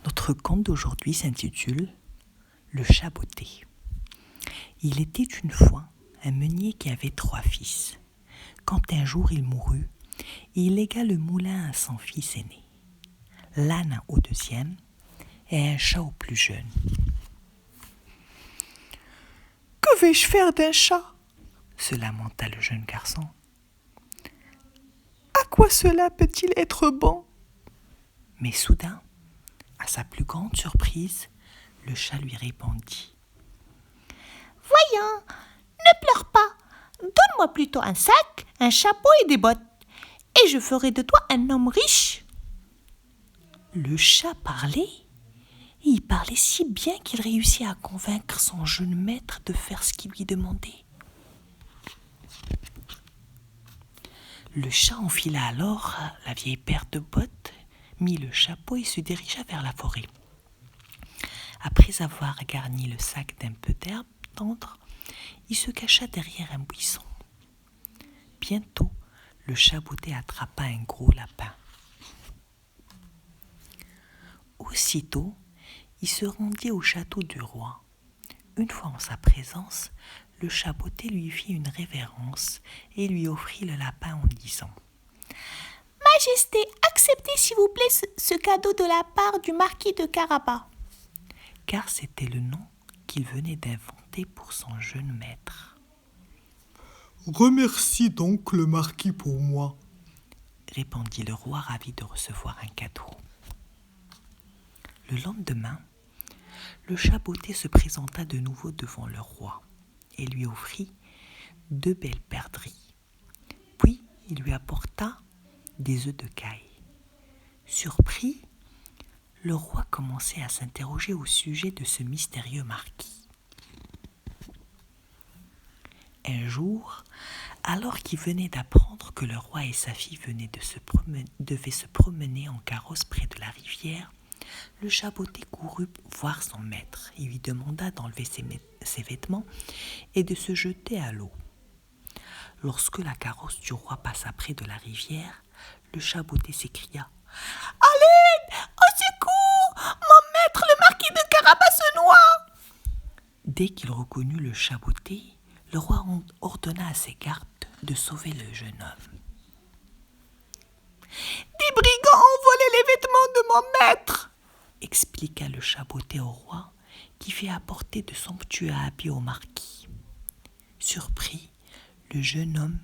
Notre conte d'aujourd'hui s'intitule « Le chat botté ». Il était une fois un meunier qui avait 3 fils. Quand un jour il mourut, il légua le moulin à son fils aîné, l'âne au 2e et un chat au plus jeune. « Que vais-je faire d'un chat ?» se lamenta le jeune garçon. « À quoi cela peut-il être bon ?» Mais soudain, à sa plus grande surprise, le chat lui répondit. « Voyons, ne pleure pas. Donne-moi plutôt un sac, un chapeau et des bottes, et je ferai de toi un homme riche. » Le chat parlait, et il parlait si bien qu'il réussit à convaincre son jeune maître de faire ce qu'il lui demandait. Le chat enfila alors la vieille paire de bottes, mit le chapeau et se dirigea vers la forêt. Après avoir garni le sac d'un peu d'herbe tendre, il se cacha derrière un buisson. Bientôt, le chat botté attrapa un gros lapin. Aussitôt, il se rendit au château du roi. Une fois en sa présence, le chat botté lui fit une révérence et lui offrit le lapin en disant « Majesté, acceptez s'il vous plaît ce cadeau de la part du marquis de Carabas. » Car c'était le nom qu'il venait d'inventer pour son jeune maître. « Remercie donc le marquis pour moi, » répondit le roi ravi de recevoir un cadeau. Le lendemain, le chat botté se présenta de nouveau devant le roi et lui offrit 2 belles perdrix. Puis il lui apporta des œufs de caille. Surpris, le roi commençait à s'interroger au sujet de ce mystérieux marquis. Un jour, alors qu'il venait d'apprendre que le roi et sa fille devaient se promener en carrosse près de la rivière, le chat botté courut voir son maître et lui demanda d'enlever ses vêtements et de se jeter à l'eau. Lorsque la carrosse du roi passa près de la rivière, le chat botté s'écria « À l'aide! Au secours! Mon maître, le marquis de Carabas se noie !» Dès qu'il reconnut le chat botté, le roi ordonna à ses gardes de sauver le jeune homme. « Des brigands ont volé les vêtements de mon maître !» expliqua le chat botté au roi, qui fit apporter de somptueux habits au marquis. Surpris, le jeune homme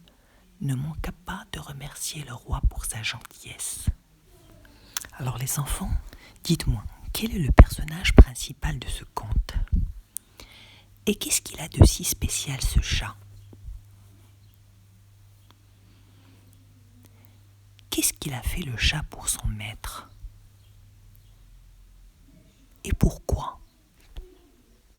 ne manqua pas de remercier le roi pour sa gentillesse. Alors les enfants, dites-moi, quel est le personnage principal de ce conte ? Et qu'est-ce qu'il a de si spécial, ce chat ? Qu'est-ce qu'il a fait le chat pour son maître ? Et pourquoi ?